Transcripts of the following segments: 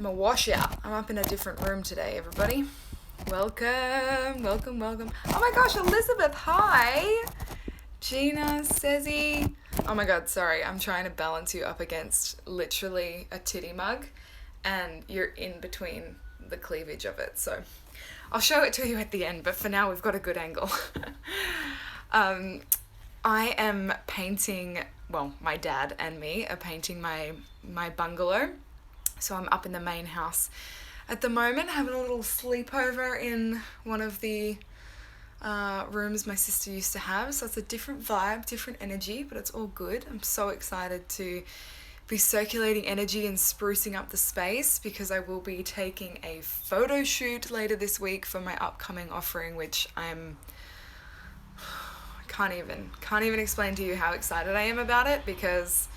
I'm a washout. I'm up in a different room today, everybody. Welcome, welcome, welcome. Oh my gosh, Elizabeth, hi. Gina, Sezzy. Oh my god, sorry. I'm trying to balance you up against literally a titty mug and you're in between the cleavage of it. So I'll show it to you at the end, but for now we've got a good angle. I am painting, well, my dad and me are painting my bungalow. So I'm up in the main house at the moment, having a little sleepover in one of the rooms my sister used to have. So it's a different vibe, different energy, but it's all good. I'm so excited to be circulating energy and sprucing up the space because I will be taking a photo shoot later this week for my upcoming offering, which can't even explain to you how excited I am about it because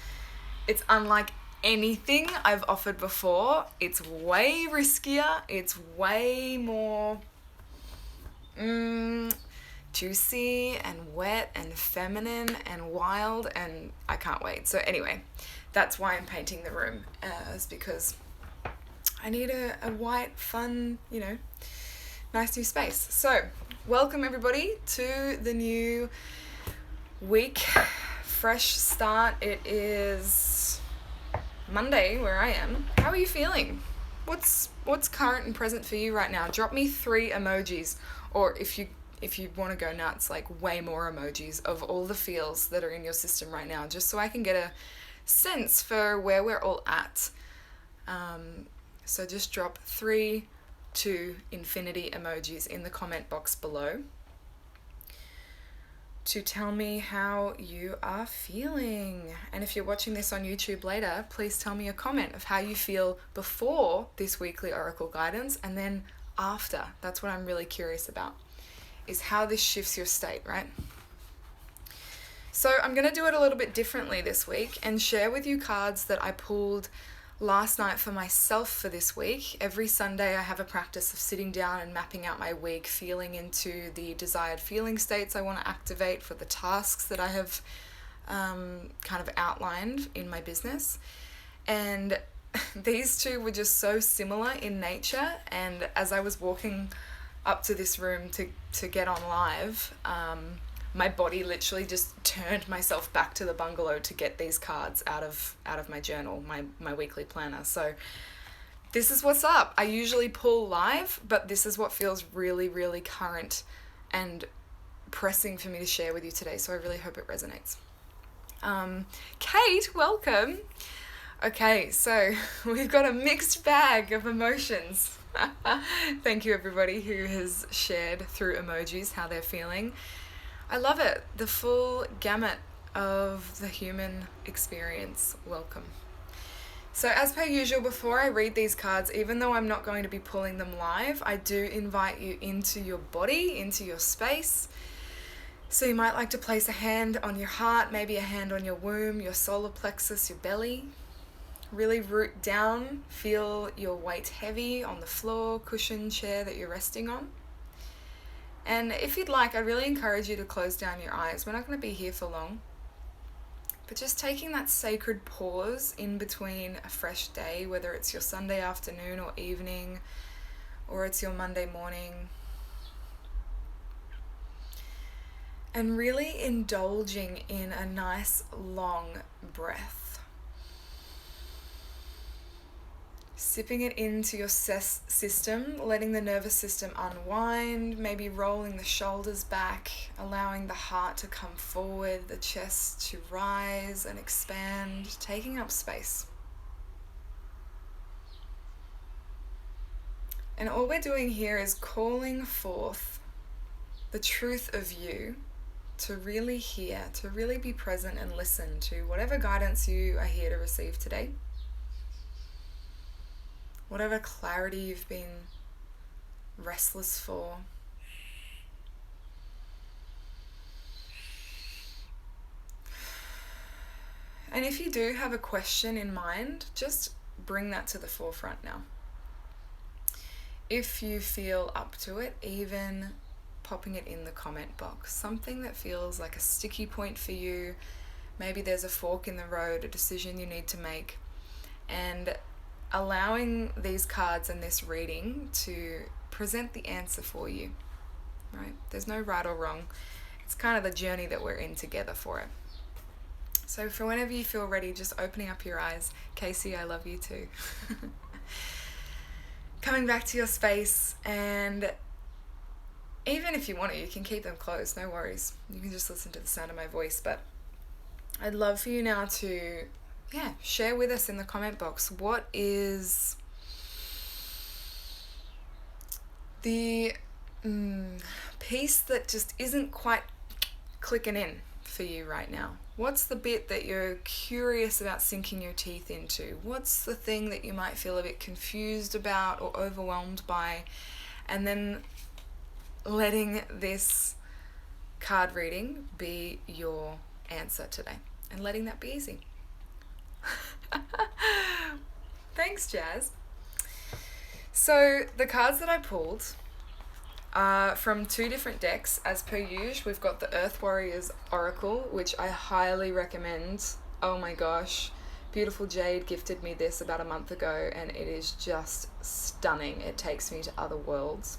it's unlike anything I've offered before. It's way riskier. It's way more juicy and wet and feminine and wild, and I can't wait. So anyway, that's why I'm painting the room, is because I need a white, fun, nice new space. So welcome everybody to the new week. Fresh start. It is Monday where I am. How are you feeling? What's current and present for you right now? Drop me 3 emojis, or if you want to go nuts, like way more emojis of all the feels that are in your system right now, just so I can get a sense for where we're all at. So just drop 3 to infinity emojis in the comment box below to tell me how you are feeling. And if you're watching this on YouTube later, please tell me a comment of how you feel before this weekly Oracle guidance and then after. That's what I'm really curious about, is how this shifts your state, right? So I'm going to do it a little bit differently this week and share with you cards that I pulled last night for myself for this week. Every Sunday I have a practice of sitting down and mapping out my week, feeling into the desired feeling states I want to activate for the tasks that I have kind of outlined in my business. And these two were just so similar in nature, and as I was walking up to this room to get on live, my body literally just turned myself back to the bungalow to get these cards out of my journal, my weekly planner. So this is what's up. I usually pull live, but this is what feels really, really current and pressing for me to share with you today. So I really hope it resonates. Kate, welcome. Okay, so we've got a mixed bag of emotions. Thank you everybody who has shared through emojis how they're feeling. I love it. The full gamut of the human experience. Welcome. So as per usual, before I read these cards, even though I'm not going to be pulling them live, I do invite you into your body, into your space. So you might like to place a hand on your heart, maybe a hand on your womb, your solar plexus, your belly. Really root down, feel your weight heavy on the floor, cushion, chair that you're resting on. And if you'd like, I really encourage you to close down your eyes. We're not going to be here for long. But just taking that sacred pause in between a fresh day, whether it's your Sunday afternoon or evening, or it's your Monday morning. And really indulging in a nice long breath. Sipping it into your system, letting the nervous system unwind, maybe rolling the shoulders back, allowing the heart to come forward, the chest to rise and expand, taking up space. And all we're doing here is calling forth the truth of you to really hear, to really be present and listen to whatever guidance you are here to receive today. Whatever clarity you've been restless for. And if you do have a question in mind, just bring that to the forefront now. If you feel up to it, even popping it in the comment box. Something that feels like a sticky point for you. Maybe there's a fork in the road, a decision you need to make. And allowing these cards and this reading to present the answer for you, right? There's no right or wrong. It's kind of the journey that we're in together for it. So for whenever you feel ready, just opening up your eyes. Casey, I love you too. Coming back to your space, and even if you want to, you can keep them closed, no worries. You can just listen to the sound of my voice, but I'd love for you now to, share with us in the comment box, what is the piece that just isn't quite clicking in for you right now? What's the bit that you're curious about sinking your teeth into? What's the thing that you might feel a bit confused about or overwhelmed by? And then letting this card reading be your answer today, and letting that be easy. Thanks, Jazz. So the cards that I pulled are from 2 different decks. As per usual, we've got the Earth Warriors Oracle, which I highly recommend. Oh my gosh, beautiful Jade gifted me this about a month ago, and it is just stunning. It takes me to other worlds.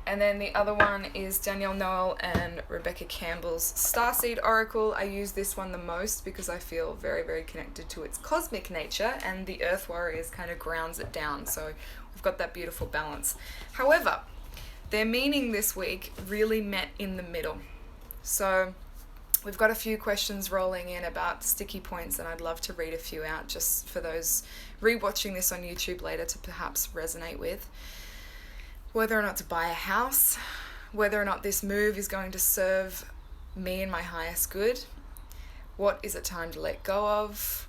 And then the other one is Danielle Noel and Rebecca Campbell's Starseed Oracle. I use this one the most because I feel very, very connected to its cosmic nature, and the Earth Warriors kind of grounds it down. So we've got that beautiful balance. However, their meaning this week really met in the middle. So we've got a few questions rolling in about sticky points, and I'd love to read a few out just for those rewatching this on YouTube later to perhaps resonate with. Whether or not to buy a house, whether or not this move is going to serve me and my highest good, what is it time to let go of,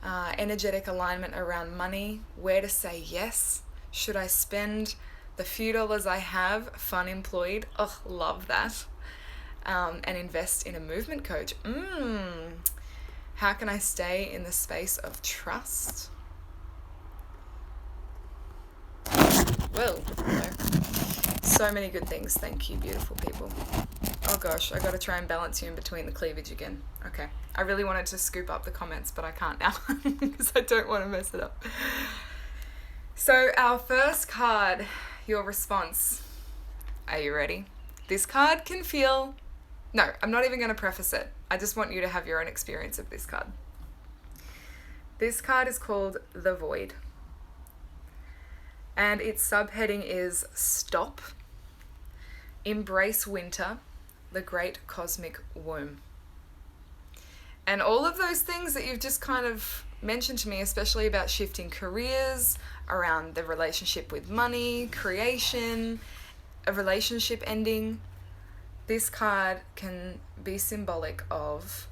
energetic alignment around money, where to say yes, should I spend the few dollars I have fun employed, love that, and invest in a movement coach. How can I stay in the space of trust? Well, so many good things. Thank you, beautiful people. Oh gosh, I gotta try and balance you in between the cleavage again. Okay, I really wanted to scoop up the comments, but I can't now because I don't want to mess it up. So our first card, your response. Are you ready? This card can feel... No, I'm not even going to preface it. I just want you to have your own experience of this card. This card is called The Void. And its subheading is Stop, Embrace Winter, the Great Cosmic Womb. And all of those things that you've just kind of mentioned to me, especially about shifting careers, around the relationship with money, creation, a relationship ending, this card can be symbolic of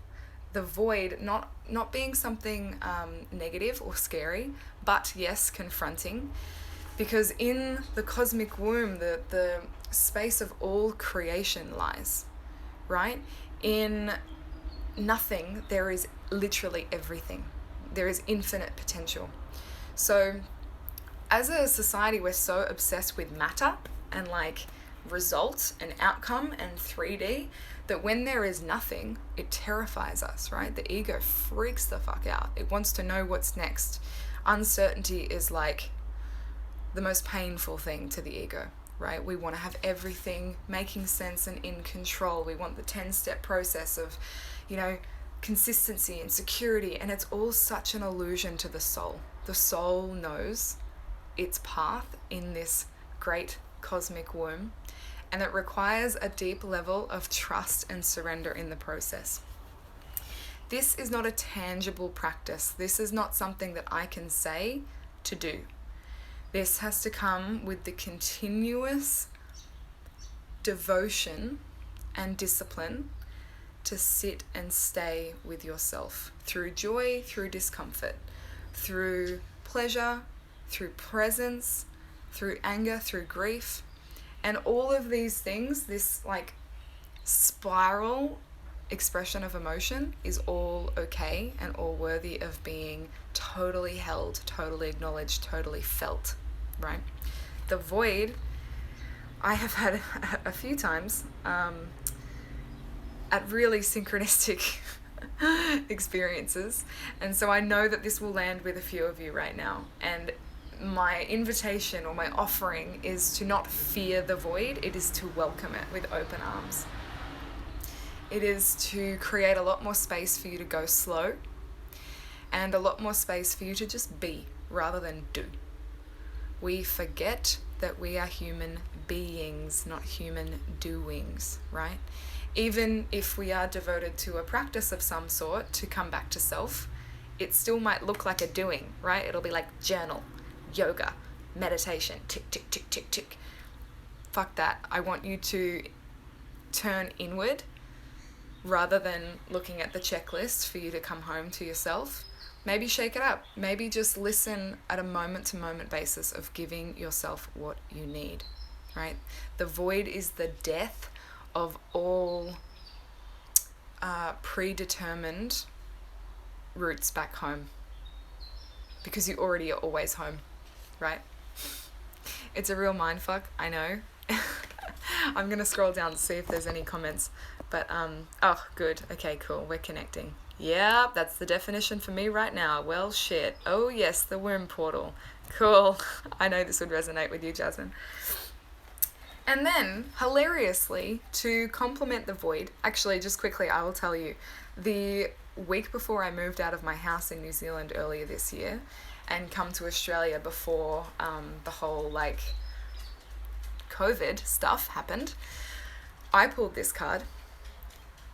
the void not being something negative or scary, but yes, confronting. Because in the cosmic womb, the space of all creation lies, right? In nothing, there is literally everything. There is infinite potential. So as a society, we're so obsessed with matter and like result and outcome and 3D that when there is nothing, it terrifies us, right? The ego freaks the fuck out. It wants to know what's next. Uncertainty is like the most painful thing to the ego, right? We want to have everything making sense and in control. We want the 10-step process of, consistency and security, and it's all such an illusion to the soul. The soul knows its path in this great cosmic womb, and it requires a deep level of trust and surrender in the process. This is not a tangible practice. This is not something that I can say to do. This has to come with the continuous devotion and discipline to sit and stay with yourself through joy, through discomfort, through pleasure, through presence, through anger, through grief. And all of these things, this like spiral expression of emotion is all okay and all worthy of being totally held, totally acknowledged, totally felt, right? The void, I have had a few times at really synchronistic experiences. And so I know that this will land with a few of you right now. And my invitation or my offering is to not fear the void, it is to welcome it with open arms. It is to create a lot more space for you to go slow and a lot more space for you to just be rather than do. We forget that we are human beings, not human doings, right? Even if we are devoted to a practice of some sort to come back to self, it still might look like a doing, right? It'll be like journal, yoga, meditation, tick, tick, tick, tick, tick. Fuck that. I want you to turn inward rather than looking at the checklist for you to come home to yourself. Maybe shake it up. Maybe just listen at a moment-to-moment basis of giving yourself what you need, right? The void is the death of all predetermined routes back home, because you already are always home, right? It's a real mindfuck, I know. I'm going to scroll down to see if there's any comments. But, oh, good. Okay, cool. We're connecting. Yeah, that's the definition for me right now. Well, shit. Oh, yes, the womb portal. Cool. I know this would resonate with you, Jasmine. And then, hilariously, to complement the void, actually, just quickly, I will tell you, the week before I moved out of my house in New Zealand earlier this year and come to Australia before the whole, like, COVID stuff happened, I pulled this card.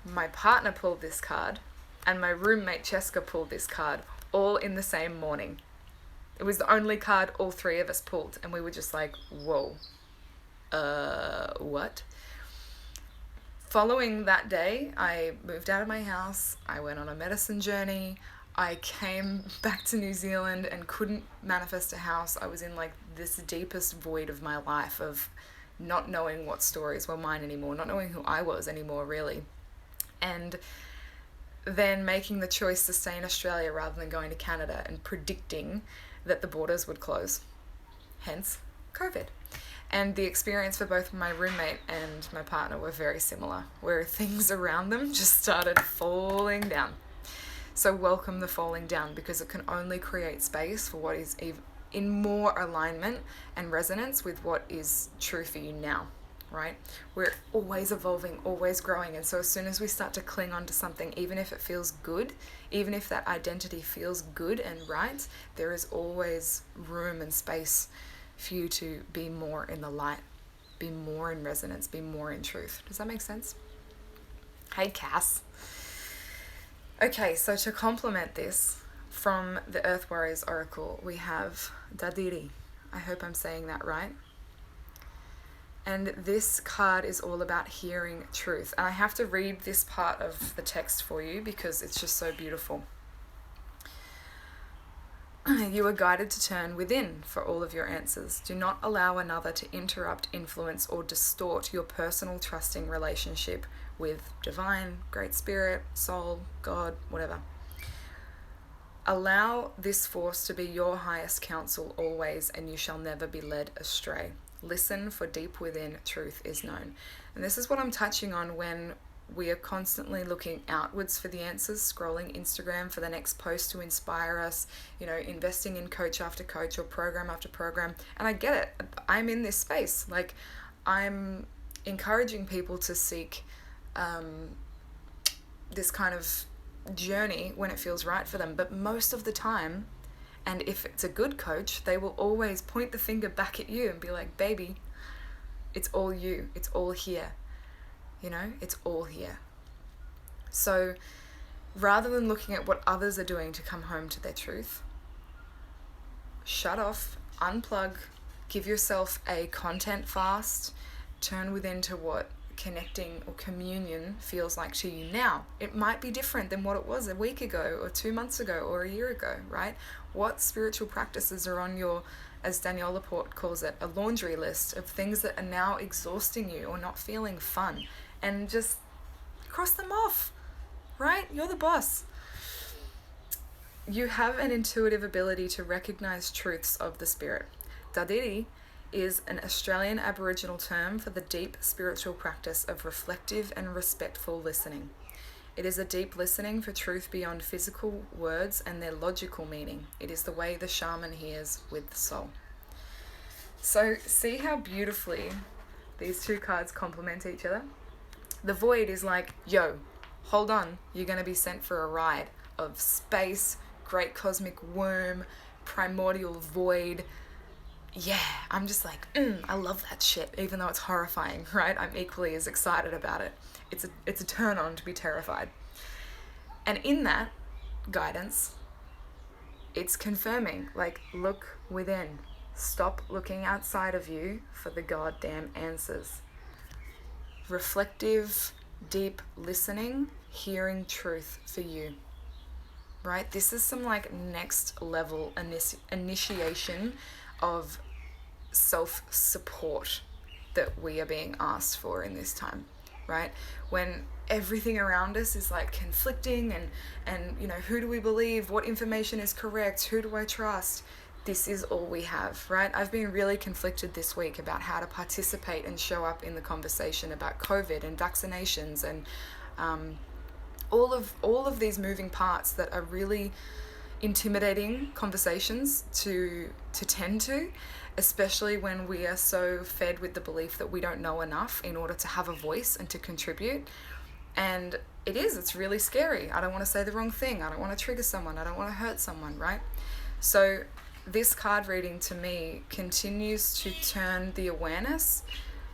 My partner pulled this card, and my roommate Cheska pulled this card, all in the same morning. It was the only card all three of us pulled, and we were just like, whoa, what? Following that day, I moved out of my house, I went on a medicine journey, I came back to New Zealand and couldn't manifest a house. I was in like this deepest void of my life of not knowing what stories were mine anymore, not knowing who I was anymore, really. And then making the choice to stay in Australia rather than going to Canada and predicting that the borders would close, hence COVID. And the experience for both my roommate and my partner were very similar, where things around them just started falling down. So welcome the falling down, because it can only create space for what is in more alignment and resonance with what is true for you now. Right? We're always evolving, always growing. And so as soon as we start to cling on to something, even if it feels good, even if that identity feels good and right, there is always room and space for you to be more in the light, be more in resonance, be more in truth. Does that make sense? Hey, Cass. Okay, so to complement this, from the Earth Warriors Oracle, we have Dadiri. I hope I'm saying that right. And this card is all about hearing truth. And I have to read this part of the text for you because it's just so beautiful. You are guided to turn within for all of your answers. Do not allow another to interrupt, influence, or distort your personal trusting relationship with divine, great spirit, soul, God, whatever. Allow this force to be your highest counsel always, and you shall never be led astray. Listen, for deep within truth is known. And this is what I'm touching on when we are constantly looking outwards for the answers, scrolling Instagram for the next post to inspire us, investing in coach after coach or program after program. And I get it. I'm in this space. Like, I'm encouraging people to seek this kind of journey when it feels right for them. But most of the time, and if it's a good coach, they will always point the finger back at you and be like, baby, it's all you. It's all here. It's all here. So rather than looking at what others are doing to come home to their truth, shut off, unplug, give yourself a content fast, turn within to what connecting or communion feels like to you now. It might be different than what it was a week ago or 2 months ago or a year ago, right? What spiritual practices are on your, as Danielle Laporte calls it, a laundry list of things that are now exhausting you or not feeling fun? And just cross them off, right? You're the boss. You have an intuitive ability to recognize truths of the spirit. Dadiri is an Australian Aboriginal term for the deep spiritual practice of reflective and respectful listening. It is a deep listening for truth beyond physical words and their logical meaning. It is the way the shaman hears with the soul. So see how beautifully these two cards complement each other? The void is like, yo, hold on, you're going to be sent for a ride of space, great cosmic womb, primordial void. Yeah, I'm just like, I love that shit, even though it's horrifying, right? I'm equally as excited about it. It's a turn on to be terrified. And in that guidance, it's confirming, like, look within. Stop looking outside of you for the goddamn answers. Reflective, deep listening, hearing truth for you. Right? This is some like next level initiation of self-support that we are being asked for in this time, right? When everything around us is like conflicting and you know, who do we believe? What information is correct? Who do I trust? This is all we have, right? I've been really conflicted this week about how to participate and show up in the conversation about COVID and vaccinations and all of these moving parts that are really intimidating conversations to tend to, especially when we are so fed with the belief that we don't know enough in order to have a voice and to contribute. And it's really scary. I don't want to say the wrong thing. I don't want to trigger someone. I don't want to hurt someone, right? So this card reading to me continues to turn the awareness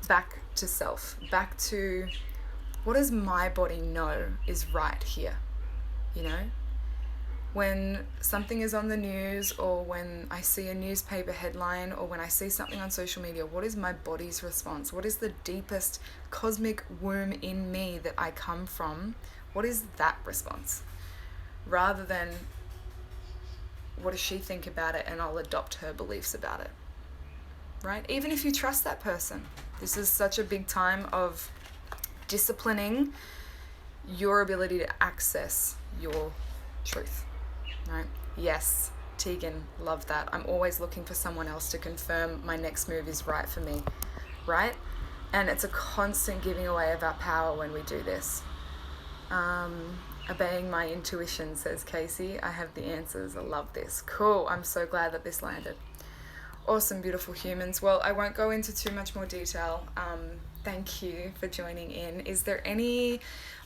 back to self, back to what does my body know is right here, you know? When something is on the news, or when I see a newspaper headline, or when I see something on social media, what is my body's response? What is the deepest cosmic womb in me that I come from? What is that response? Rather than, what does she think about it, and I'll adopt her beliefs about it, right? Even if you trust that person, this is such a big time of disciplining your ability to access your truth, right? Yes, Tegan, love that. I'm always looking for someone else to confirm my next move is right for me, right? And it's a constant giving away of our power when we do this. Obeying my intuition, says Casey. I have the answers. I love this. Cool. I'm so glad that this landed. Awesome, beautiful humans. Well, I won't go into too much more detail. Thank you for joining in. Is there any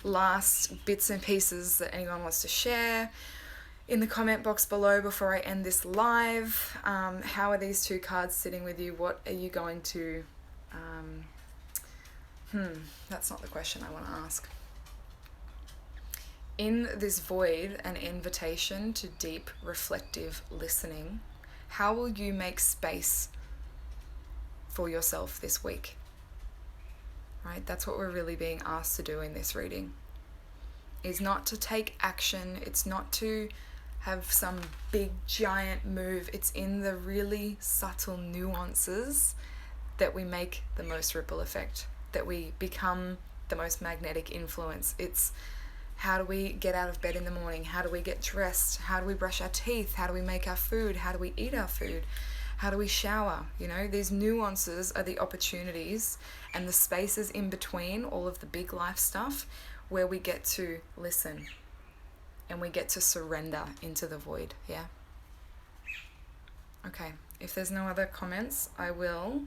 last bits and pieces that anyone wants to share in the comment box below before I end this live? How are these two cards sitting with you? What are you going to... that's not the question I want to ask. In this void, an invitation to deep, reflective listening, how will you make space for yourself this week? Right? That's what we're really being asked to do in this reading. Is not to take action. It's not to have some big, giant move. It's in the really subtle nuances that we make the most ripple effect, that we become the most magnetic influence. It's how do we get out of bed in the morning? How do we get dressed? How do we brush our teeth? How do we make our food? How do we eat our food? How do we shower? You know, these nuances are the opportunities and the spaces in between all of the big life stuff where we get to listen and we get to surrender into the void, yeah? Okay, if there's no other comments, I will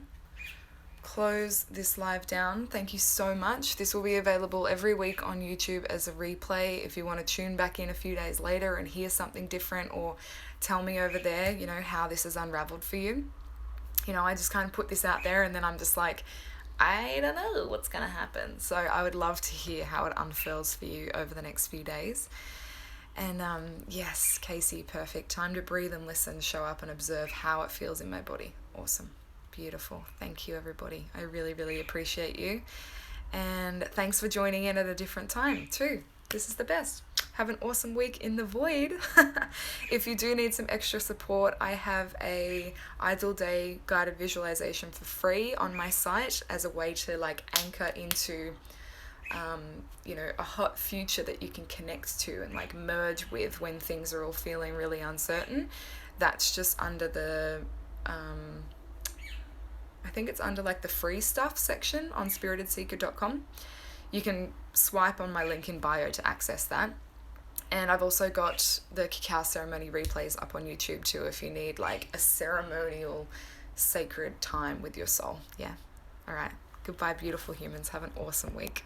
close this live down. Thank you so much. This will be available every week on YouTube as a replay if you want to tune back in a few days later and hear something different, or tell me over there, you know, how this has unraveled for you. You know, I just kind of put this out there and then I'm just like, I don't know what's going to happen. So I would love to hear how it unfurls for you over the next few days. And yes, Casey, perfect. Time to breathe and listen, show up and observe how it feels in my body. Awesome. Beautiful. Thank you, everybody. I really, really appreciate you. And thanks for joining in at a different time too. This is the best. Have an awesome week in the void. If you do need some extra support, I have a Ideal Day guided visualization for free on my site as a way to like anchor into you know, a hot future that you can connect to and like merge with when things are all feeling really uncertain. That's just under the I think it's under like the free stuff section on spiritedseeker.com. you can swipe on my link in bio to access that. And I've also got the cacao ceremony replays up on YouTube too, if you need like a ceremonial, sacred time with your soul. Yeah. All right. Goodbye, beautiful humans. Have an awesome week.